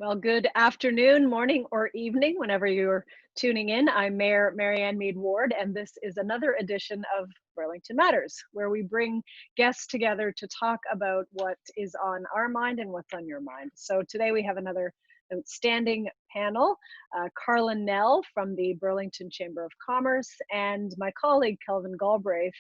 Well, good afternoon, morning, or evening, whenever you're tuning in. I'm Mayor Marianne Mead Ward, and this is another edition of Burlington Matters, where we bring guests together to talk about what is on our mind and what's on your mind. So today we have another outstanding panel, Carla Nell from the Burlington Chamber of Commerce, and my colleague Kelvin Galbraith,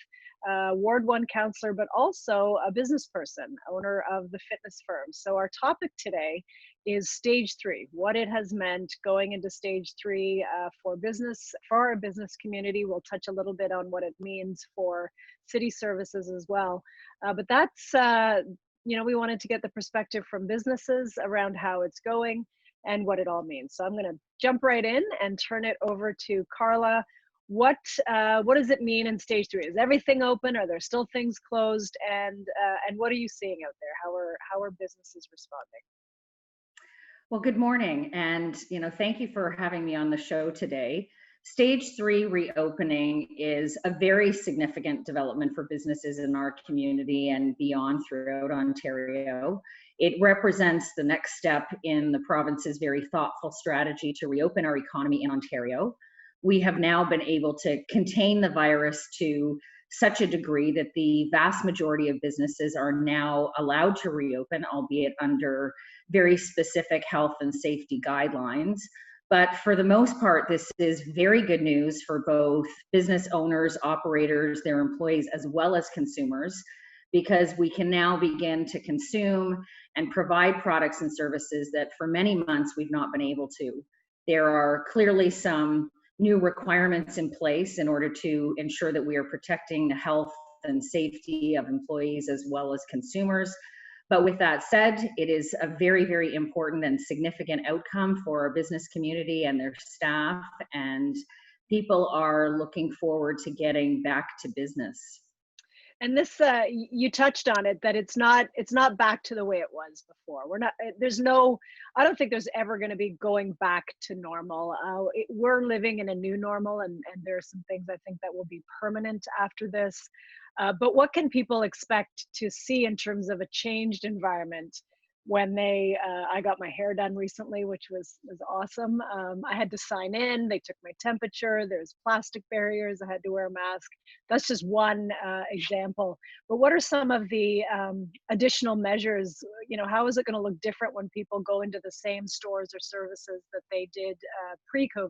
Ward 1 councillor, but also a business person, owner of the fitness firm. So our topic today is stage 3, what it has meant going into stage 3 for business, for our business community. We'll touch a little bit on what it means for city services as well. But that's, we wanted to get the perspective from businesses around how it's going and what it all means. So I'm going to jump right in and turn it over to Carla. What does it mean in stage 3? Is everything open? Are there still things closed? And what are you seeing out there? How are businesses responding? Well, good morning, and thank you for having me on the show today. Stage 3 reopening is a very significant development for businesses in our community and beyond throughout Ontario. It represents the next step in the province's very thoughtful strategy to reopen our economy in Ontario. We have now been able to contain the virus to such a degree that the vast majority of businesses are now allowed to reopen, albeit under very specific health and safety guidelines. But for the most part, this is very good news for both business owners, operators, their employees, as well as consumers, because we can now begin to consume and provide products and services that for many months we've not been able to. There are clearly some new requirements in place in order to ensure that we are protecting the health and safety of employees as well as consumers. But with that said, it is a very, very important and significant outcome for our business community and their staff, and people are looking forward to getting back to business. And this, you touched on it, that it's not back to the way it was before. I don't think there's ever going to be going back to normal. We're living in a new normal, and there are some things I think that will be permanent after this. But what can people expect to see in terms of a changed environment when I got my hair done recently, which was awesome. I had to sign in, they took my temperature, there's plastic barriers, I had to wear a mask. That's just one example. But what are some of the additional measures? How is it going to look different when people go into the same stores or services that they did pre-COVID-19?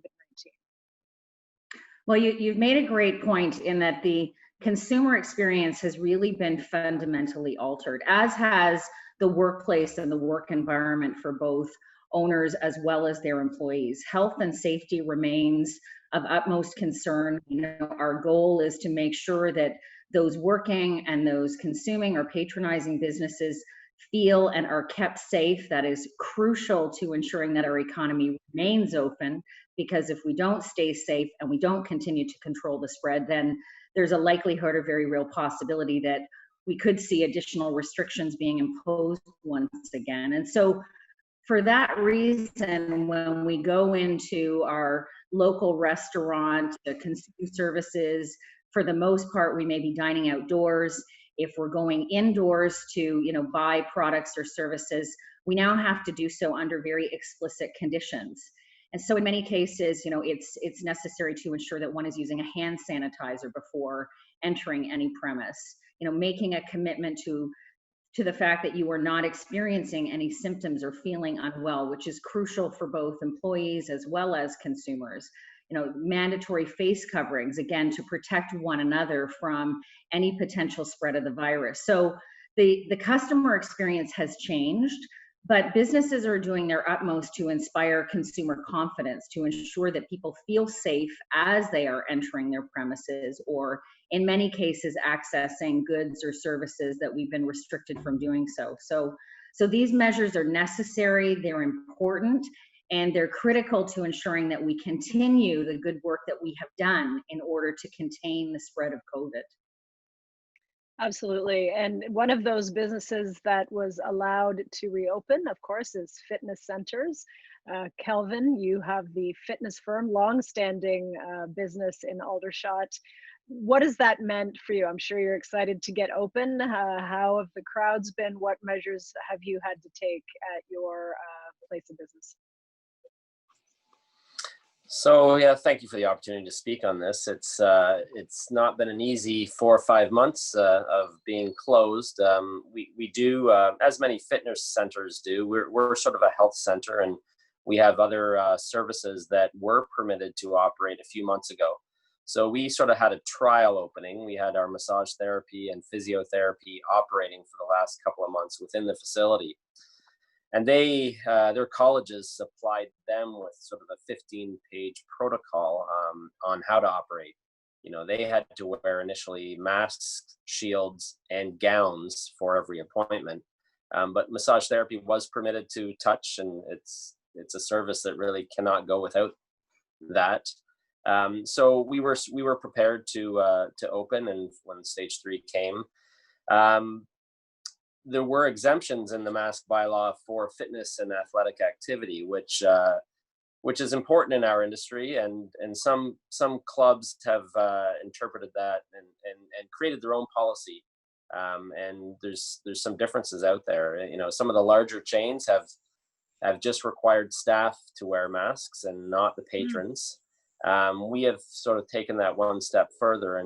Well, you've made a great point in that the consumer experience has really been fundamentally altered, as has the workplace and the work environment for both owners as well as their employees. Health and safety remains of utmost concern. Our goal is to make sure that those working and those consuming or patronizing businesses feel and are kept safe. That is crucial to ensuring that our economy remains open, because if we don't stay safe and we don't continue to control the spread, then there's a likelihood or very real possibility that we could see additional restrictions being imposed once again. And so for that reason, when we go into our local restaurant, the consumer services, for the most part, we may be dining outdoors. If we're going indoors to, buy products or services, we now have to do so under very explicit conditions. And so in many cases, it's necessary to ensure that one is using a hand sanitizer before entering any premise. Making a commitment to the fact that you are not experiencing any symptoms or feeling unwell, which is crucial for both employees as well as consumers. Mandatory face coverings, again, to protect one another from any potential spread of the virus. So the customer experience has changed, but businesses are doing their utmost to inspire consumer confidence, to ensure that people feel safe as they are entering their premises, or in many cases accessing goods or services that we've been restricted from doing so. So these measures are necessary, they're important, and they're critical to ensuring that we continue the good work that we have done in order to contain the spread of COVID. Absolutely. And one of those businesses that was allowed to reopen, of course, is fitness centers. Kelvin, you have the fitness firm, long-standing business in Aldershot. what has that meant for you? I'm sure you're excited to get open. How have the crowds been? What measures have you had to take at your place of business? So yeah, thank you for the opportunity to speak on this. It's not been an easy 4 or 5 months of being closed. We do as many fitness centers do. We're sort of a health center, and we have other services that were permitted to operate a few months ago. So we sort of had a trial opening. We had our massage therapy and physiotherapy operating for the last couple of months within the facility. And their colleges supplied them with sort of a 15-page protocol on how to operate. You know, they had to wear initially masks, shields, and gowns for every appointment. But massage therapy was permitted to touch, and it's a service that really cannot go without that. So we were prepared to open, and when stage 3 came. There were exemptions in the mask bylaw for fitness and athletic activity, which is important in our industry, and some clubs have interpreted that and created their own policy. And there's some differences out there. You know, some of the larger chains have just required staff to wear masks and not the patrons. We have sort of taken that one step further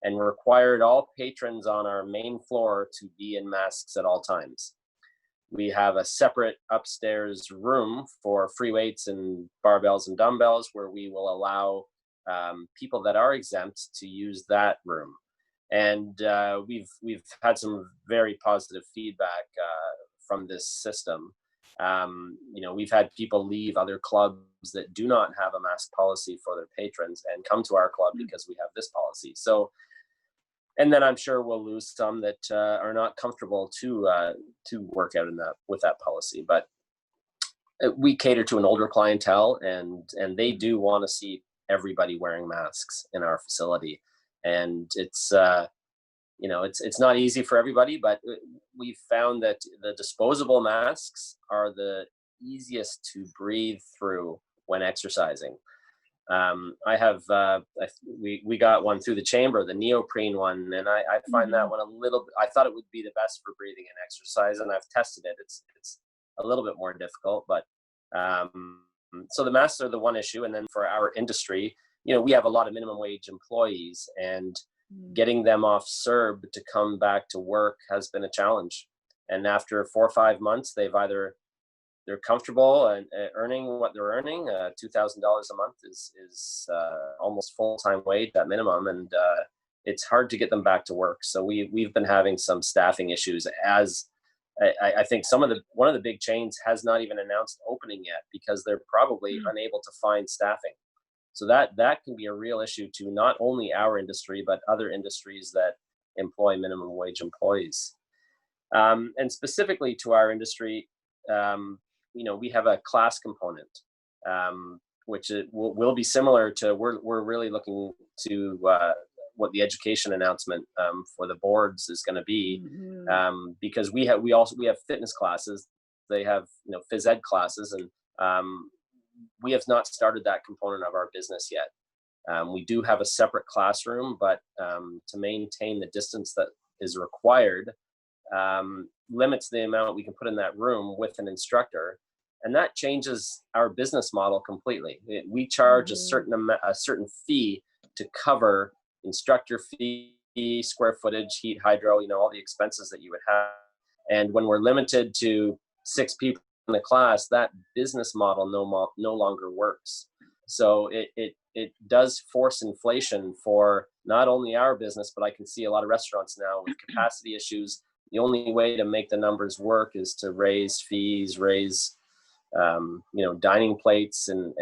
and required all patrons on our main floor to be in masks at all times. We have a separate upstairs room for free weights and barbells and dumbbells, where we will allow people that are exempt to use that room. And we've had some very positive feedback from this system. You know, we've had people leave other clubs that do not have a mask policy for their patrons and come to our club because we have this policy. So, and then I'm sure we'll lose some that are not comfortable to work out with that policy. But we cater to an older clientele, and they do want to see everybody wearing masks in our facility. And it's you know, it's not easy for everybody, but we've found that the disposable masks are the easiest to breathe through when exercising. I have we got one through the chamber, the neoprene one, and I find that one a little. I thought it would be the best for breathing and exercise, and I've tested it. It's a little bit more difficult, but so the masks are the one issue. And then for our industry, you know, we have a lot of minimum wage employees, and getting them off CERB to come back to work has been a challenge. And after 4 or 5 months, they're comfortable and earning what they're earning. $2,000 a month is almost full-time wage at minimum, and it's hard to get them back to work. So we've been having some staffing issues, as I think one of the big chains has not even announced opening yet because they're probably unable to find staffing. So that can be a real issue to not only our industry, but other industries that employ minimum wage employees. And specifically to our industry, you know, we have a class component, which will be similar to, we're really looking to what the education announcement for the boards is going to be, because we have fitness classes. They have, you know, phys ed classes, and we have not started that component of our business yet. We do have a separate classroom, but to maintain the distance that is required, limits the amount we can put in that room with an instructor, and that changes our business model completely. We charge a certain fee to cover instructor fee, square footage, heat, hydro, you know, all the expenses that you would have. And when we're limited to 6 people in the class, that business model no longer works. So it does force inflation for not only our business, but I can see a lot of restaurants now with capacity issues. The only way to make the numbers work is to raise fees, raise you know, dining plates, and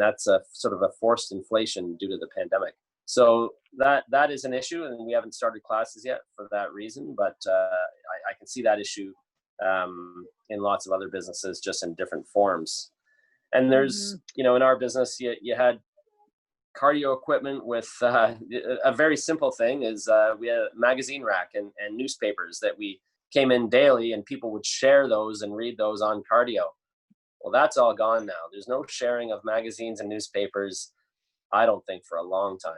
that's a sort of a forced inflation due to the pandemic. So that is an issue, and we haven't started classes yet for that reason. But I can see that issue in lots of other businesses, just in different forms. And there's, you know, in our business, you had cardio equipment with a very simple thing is we had a magazine rack and newspapers that we came in daily, and people would share those and read those on cardio. Well, that's all gone now. There's no sharing of magazines and newspapers, I don't think, for a long time.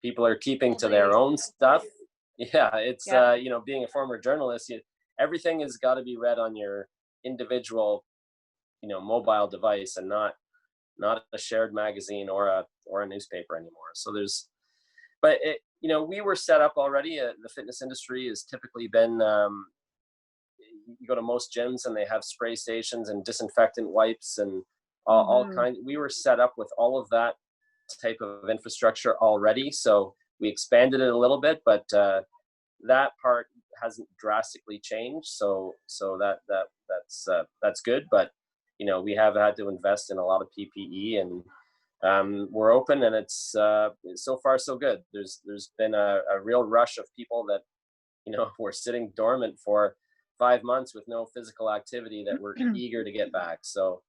people are keeping to their own stuff. Yeah, it's you know, being a former journalist, everything has got to be read on your individual, you know, mobile device, and not a shared magazine or a newspaper anymore. So there's, but it, you know, we were set up already. The fitness industry has typically been, you go to most gyms and they have spray stations and disinfectant wipes and all kinds. We were set up with all of that type of infrastructure already. So we expanded it a little bit, but that part hasn't drastically changed. So that's good. But you know, we have had to invest in a lot of PPE, and we're open, and it's so far so good. There's been a real rush of people that, you know, were sitting dormant for 5 months with no physical activity that we're eager to get back. So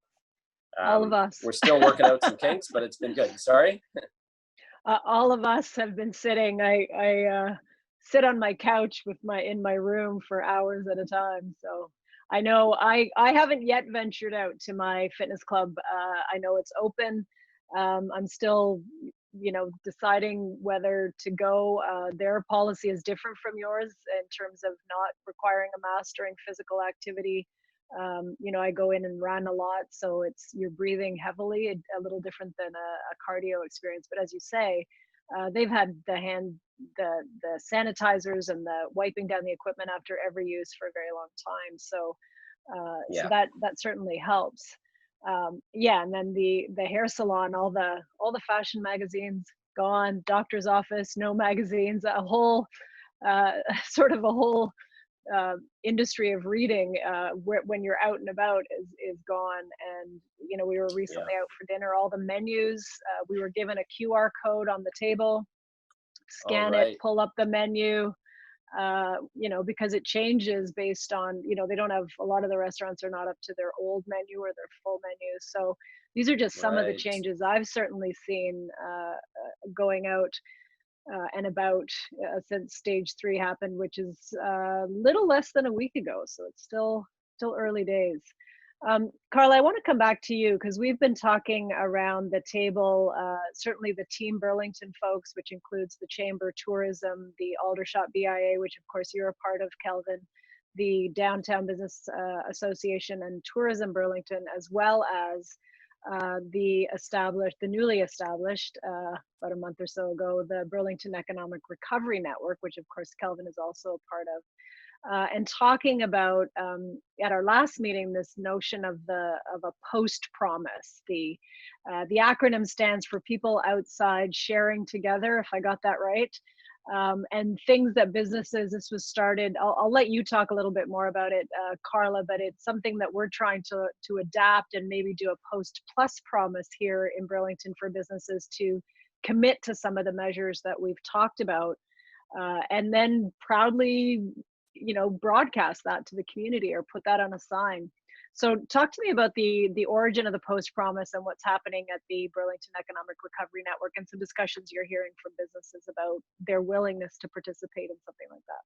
all of us. We're still working out some kinks, but it's been good. Sorry? All of us have been sitting. I sit on my couch in my room for hours at a time. So I know I haven't yet ventured out to my fitness club. I know it's open. I'm still, you know, deciding whether to go. Their policy is different from yours in terms of not requiring a mask during physical activity. You know, I go in and run a lot, so you're breathing heavily, a little different than a cardio experience. But as you say, they've had the sanitizers and the wiping down the equipment after every use for a very long time. So, so that certainly helps. Yeah, and then the hair salon, all the fashion magazines gone, doctor's office, no magazines, a whole sort of a whole industry of reading when you're out and about is gone. And you know, we were recently out for dinner, all the menus, we were given a QR code on the table, scan it, pull up the menu, you know, because it changes based on, you know, they don't have, a lot of the restaurants are not up to their old menu or their full menu. So these are just some of the changes I've certainly seen going out and about since stage 3 happened, which is little less than a week ago. So it's still early days. Carla, I want to come back to you because we've been talking around the table, certainly the Team Burlington folks, which includes the Chamber, Tourism, the Aldershot BIA, which of course you're a part of, Kelvin, the Downtown Business Association and Tourism Burlington, as well as the newly established, about a month or so ago, the Burlington Economic Recovery Network, which of course Kelvin is also a part of. And talking about at our last meeting this notion of a post promise. The acronym stands for People Outside Sharing Together, if I got that right. And things that businesses, this was started, I'll let you talk a little bit more about it, Carla, but it's something that we're trying to adapt and maybe do a post plus promise here in Burlington for businesses to commit to some of the measures that we've talked about, and then proudly, you know, broadcast that to the community or put that on a sign. So talk to me about the origin of the post promise and what's happening at the Burlington Economic Recovery Network, and some discussions you're hearing from businesses about their willingness to participate in something like that.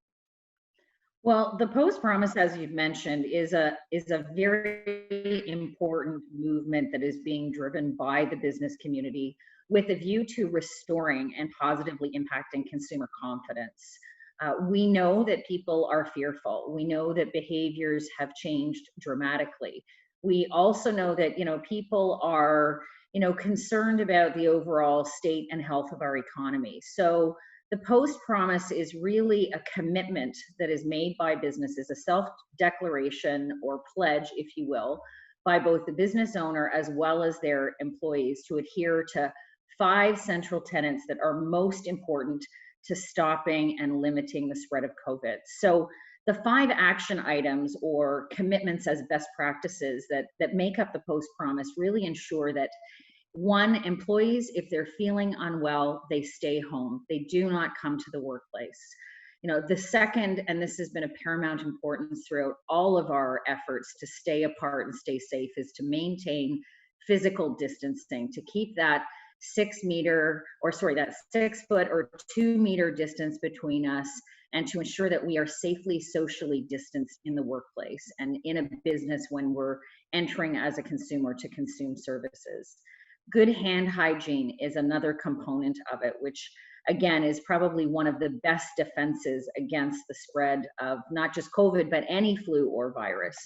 Well, the post promise, as you've mentioned, is a very important movement that is being driven by the business community with a view to restoring and positively impacting consumer confidence. We know that people are fearful. We know that behaviors have changed dramatically. We also know that, you know, people are, you know, concerned about the overall state and health of our economy. So the post promise is really a commitment that is made by businesses, a self-declaration or pledge, if you will, by both the business owner as well as their employees to adhere to 5 central tenets that are most important to stopping and limiting the spread of COVID. So the 5 action items or commitments as best practices that make up the post promise really ensure that, 1, employees, if they're feeling unwell, they stay home. They do not come to the workplace. You know, the second, and this has been of paramount importance throughout all of our efforts to stay apart and stay safe, is to maintain physical distancing, to keep that 6 foot or 2 meter distance between us, and to ensure that we are safely socially distanced in the workplace and in a business when we're entering as a consumer to consume services. Good hand hygiene is another component of it, which again, is probably one of the best defenses against the spread of not just COVID, but any flu or virus.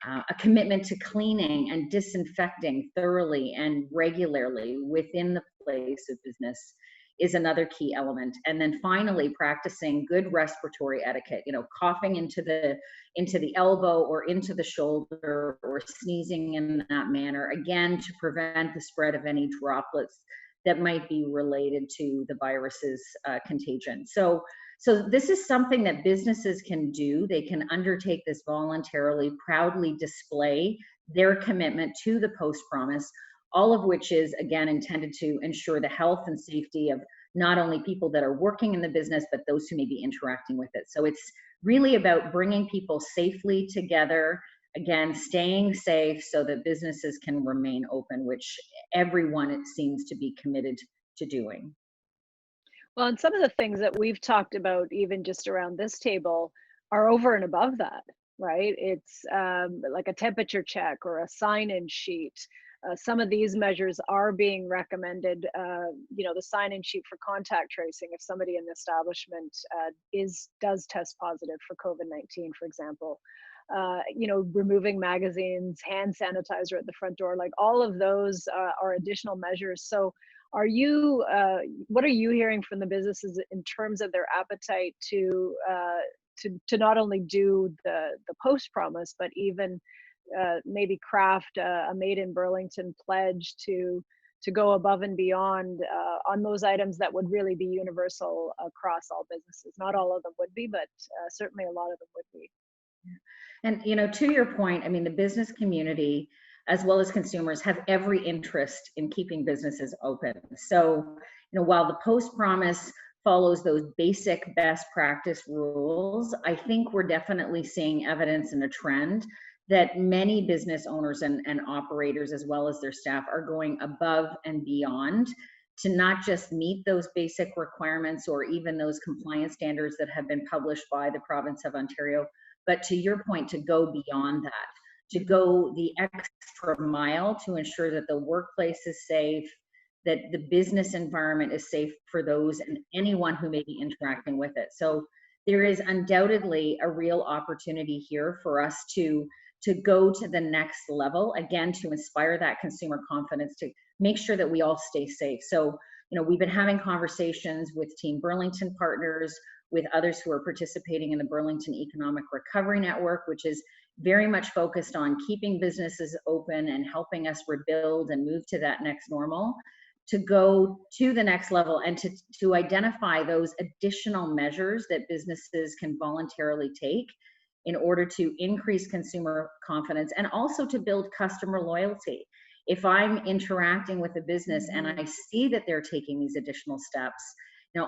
A commitment to cleaning and disinfecting thoroughly and regularly within the place of business is another key element. And then finally, practicing good respiratory etiquette, coughing into the elbow or into the shoulder or sneezing in that manner, again, to prevent the spread of any droplets that might be related to the virus's contagion. So this is something that businesses can do. They can undertake this voluntarily, proudly display their commitment to the post promise, all of which is, again, intended to ensure the health and safety of not only people that are working in the business, but those who may be interacting with it. So it's really about bringing people safely together, again, staying safe so that businesses can remain open, which everyone, it seems, to be committed to doing. Well, and some of the things that we've talked about, even just around this table, are over and above that, right? It's like a temperature check or a sign-in sheet. Some of these measures are being recommended. The sign-in sheet for contact tracing, if somebody in the establishment does test positive for COVID-19, for example. Removing magazines, hand sanitizer at the front door, like all of those are additional measures. So what are you hearing from the businesses in terms of their appetite to not only do the post promise, but even maybe craft a Made in Burlington pledge to go above and beyond on those items that would really be universal across all businesses? Not all of them would be, but certainly a lot of them would be. And to your point, I mean, the business community as well as consumers have every interest in keeping businesses open. So, while the post promise follows those basic best practice rules, I think we're definitely seeing evidence and a trend that many business owners and operators, as well as their staff, are going above and beyond to not just meet those basic requirements or even those compliance standards that have been published by the province of Ontario, but to your point, to go beyond that, to go the extra mile to ensure that the workplace is safe, that the business environment is safe for those and anyone who may be interacting with it. So there is undoubtedly a real opportunity here for us to go to the next level, again, to inspire that consumer confidence, to make sure that we all stay safe. So, we've been having conversations with Team Burlington partners, with others who are participating in the Burlington Economic Recovery Network, which is very much focused on keeping businesses open and helping us rebuild and move to that next normal, to go to the next level and to identify those additional measures that businesses can voluntarily take in order to increase consumer confidence and also to build customer loyalty. If I'm interacting with a business and I see that they're taking these additional steps,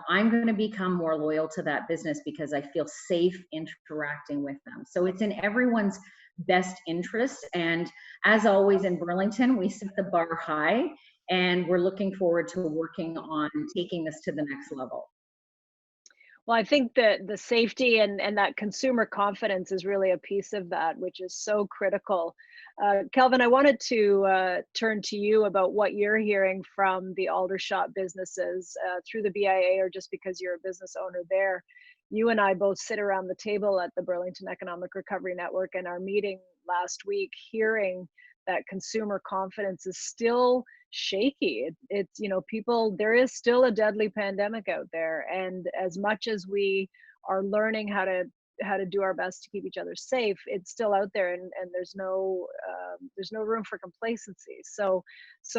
I'm going to become more loyal to that business because I feel safe interacting with them. So it's in everyone's best interest. And as always in Burlington, we set the bar high and we're looking forward to working on taking this to the next level. Well, I think that the safety and that consumer confidence is really a piece of that, which is so critical. Kelvin, I wanted to turn to you about what you're hearing from the Aldershot businesses through the BIA, or just because you're a business owner there. You and I both sit around the table at the Burlington Economic Recovery Network, and our meeting last week, hearing that consumer confidence is still shaky. It's people, there is still a deadly pandemic out there, and as much as we are learning how to do our best to keep each other safe, it's still out there, and there's no room for complacency. So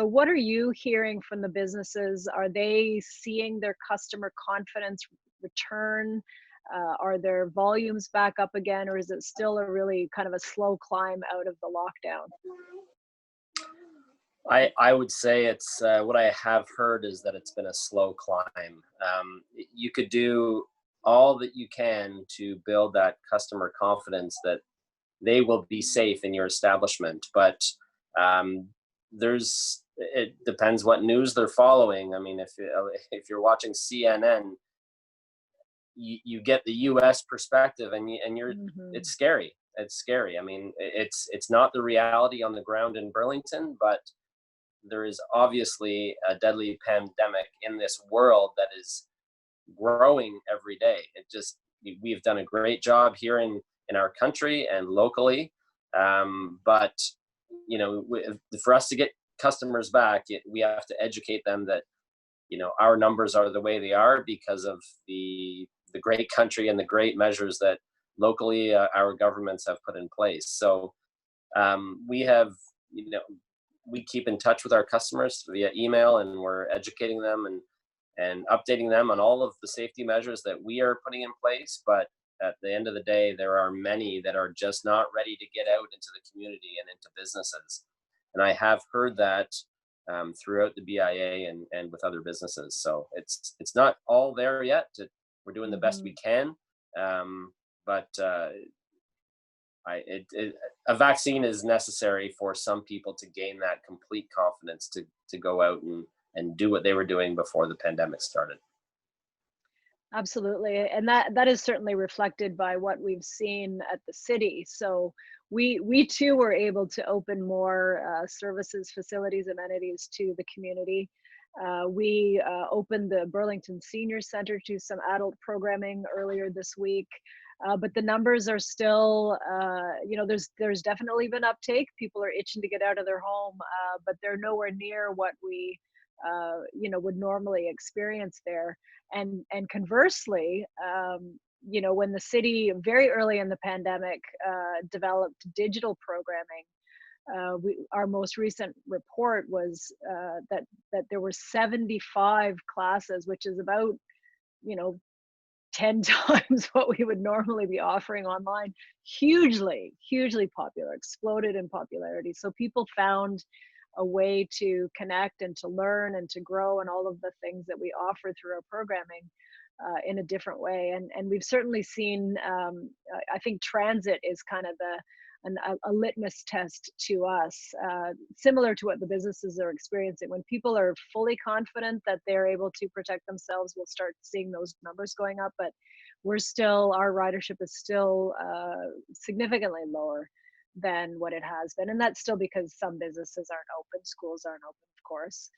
what are you hearing from the businesses? Are they seeing their customer confidence return? Are their volumes back up again, or is it still a really kind of a slow climb out of the lockdown? I would say it's what I have heard is that it's been a slow climb. You could do all that you can to build that customer confidence that they will be safe in your establishment, but it depends what news they're following. I mean, if you're watching CNN, you get the U.S. perspective, and you're it's scary. It's scary. I mean, it's not the reality on the ground in Burlington, but there is obviously a deadly pandemic in this world that is growing every day. It just, we've done a great job here in our country and locally. But, you know, for us to get customers back, we have to educate them that, you know, our numbers are the way they are because of the great country and the great measures that locally our governments have put in place. So we have, you know, we keep in touch with our customers via email, and we're educating them and updating them on all of the safety measures that we are putting in place. But at the end of the day, there are many that are just not ready to get out into the community and into businesses. And I have heard that throughout the BIA and with other businesses. So it's not all there yet. We're doing the best we can. But a vaccine is necessary for some people to gain that complete confidence to go out and do what they were doing before the pandemic started. Absolutely, and that is certainly reflected by what we've seen at the city. So we too were able to open more services, facilities, amenities to the community. We opened the Burlington Senior Center to some adult programming earlier this week. But the numbers are still, you know, there's definitely been uptake. People are itching to get out of their home, but they're nowhere near what we, you know, would normally experience there. And conversely, you know, when the city very early in the pandemic developed digital programming, our most recent report was that there were 75 classes, which is about, you know, 10 times what we would normally be offering online. Hugely popular, exploded in popularity. So people found a way to connect and to learn and to grow and all of the things that we offer through our programming in a different way. And we've certainly seen, I think transit is kind of a litmus test to us, similar to what the businesses are experiencing. When people are fully confident that they're able to protect themselves, we'll start seeing those numbers going up. But our ridership is still significantly lower than what it has been. And that's still because some businesses aren't open, schools aren't open, of course.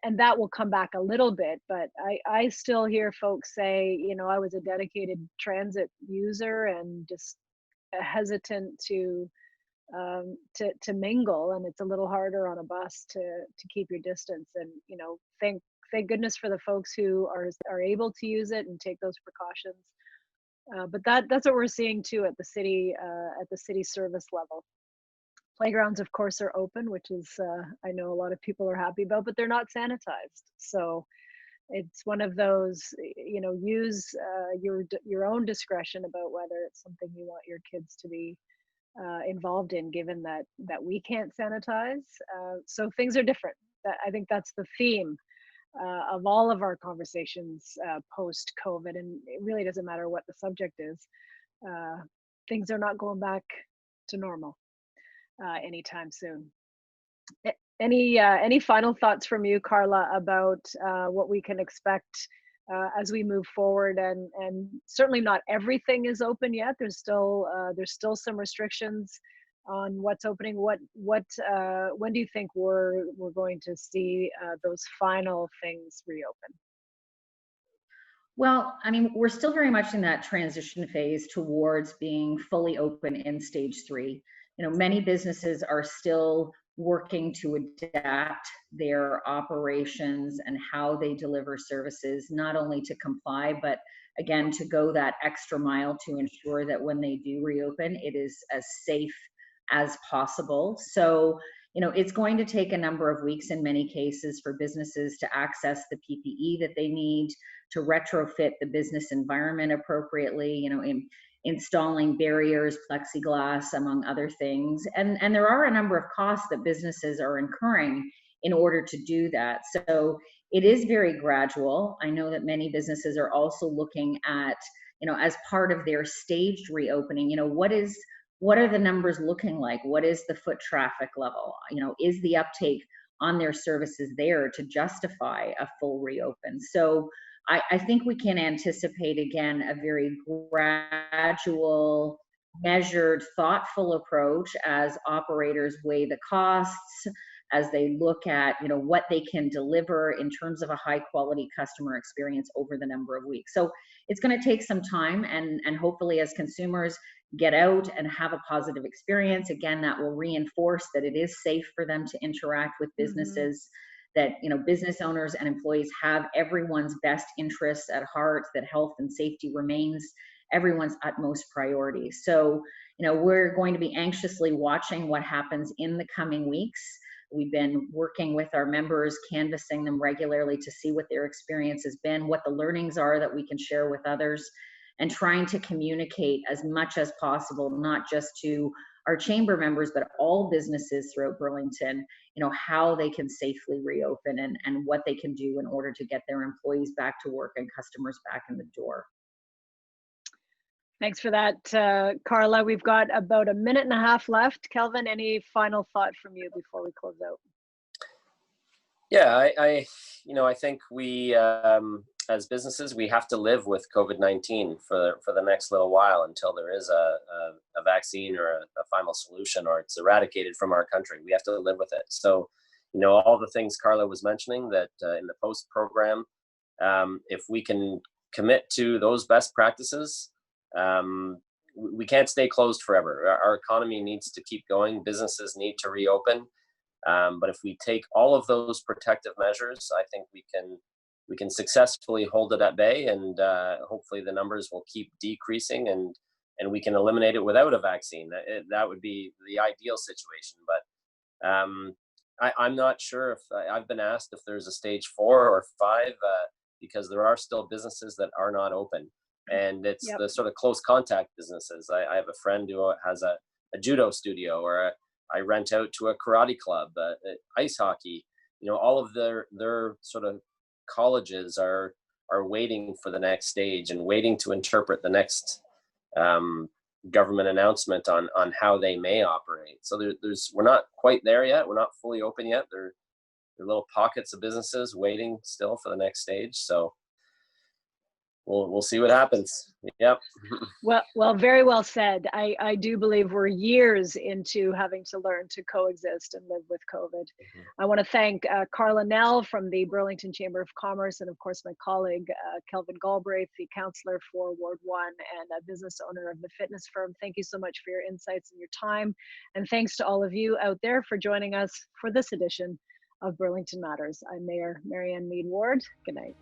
And that will come back a little bit, but I still hear folks say, you know, I was a dedicated transit user and just hesitant to mingle, and it's a little harder on a bus to keep your distance. And you know, thank goodness for the folks who are able to use it and take those precautions. But that's what we're seeing too at the city service level. Playgrounds, of course, are open, which is I know a lot of people are happy about, but they're not sanitized. So it's one of those, you know, use your own discretion about whether it's something you want your kids to be involved in, given that we can't sanitize. So things are different. I think that's the theme of all of our conversations post-COVID, and it really doesn't matter what the subject is. Things are not going back to normal anytime soon. Any final thoughts from you, Carla, about what we can expect as we move forward? And certainly not everything is open yet. There's still some restrictions on what's opening. When do you think we're going to see those final things reopen? Well, I mean, we're still very much in that transition phase towards being fully open in stage 3. You know, many businesses are still working to adapt their operations and how they deliver services, not only to comply, but again, to go that extra mile to ensure that when they do reopen, it is as safe as possible. So, you know, it's going to take a number of weeks in many cases for businesses to access the PPE that they need, to retrofit the business environment appropriately, you know, installing barriers, plexiglass, among other things. And there are a number of costs that businesses are incurring in order to do that. So it is very gradual. I know that many businesses are also looking at, you know, as part of their staged reopening, you know, what are the numbers looking like? What is the foot traffic level? You know, is the uptake on their services there to justify a full reopen? So I think we can anticipate, again, a very gradual, measured, thoughtful approach as operators weigh the costs, as they look at, you know, what they can deliver in terms of a high quality customer experience over the number of weeks. So it's going to take some time, and hopefully as consumers get out and have a positive experience, again, that will reinforce that it is safe for them to interact with businesses, that, you know, business owners and employees have everyone's best interests at heart, that health and safety remains everyone's utmost priority. So, you know, we're going to be anxiously watching what happens in the coming weeks. We've been working with our members, canvassing them regularly to see what their experience has been, what the learnings are that we can share with others, and trying to communicate as much as possible, not just to our chamber members, but all businesses throughout Burlington, you know, how they can safely reopen and what they can do in order to get their employees back to work and customers back in the door. Thanks for that, Carla. We've got about a minute and a half left. Kelvin, any final thought from you before we close out? Yeah, I think we, as businesses, we have to live with COVID-19 for the next little while until there is a vaccine or a final solution, or it's eradicated from our country. We have to live with it. So, you know, all the things Carla was mentioning, that in the post program, if we can commit to those best practices, we can't stay closed forever. Our economy needs to keep going. Businesses need to reopen. But if we take all of those protective measures, I think we can successfully hold it at bay, and hopefully the numbers will keep decreasing, and we can eliminate it without a vaccine. That would be the ideal situation. But I'm not sure if I've been asked if there's a stage 4 or 5, because there are still businesses that are not open. And it's the sort of close contact businesses. I have a friend who has a judo studio, or I rent out to a karate club, ice hockey. You know, all of their sort of colleges are waiting for the next stage and waiting to interpret the next government announcement on how they may operate. So we're not quite there yet. We're not fully open yet. There are little pockets of businesses waiting still for the next stage. So we'll see what happens. Yep. Well, very well said. I do believe we're years into having to learn to coexist and live with COVID. I want to thank Carla Nell from the Burlington Chamber of Commerce, and of course my colleague Kelvin Galbraith, the councillor for Ward 1 and a business owner of the fitness firm. Thank you so much for your insights and your time. And thanks to all of you out there for joining us for this edition of Burlington Matters. I'm Mayor Mary Ann Mead Ward. Good night.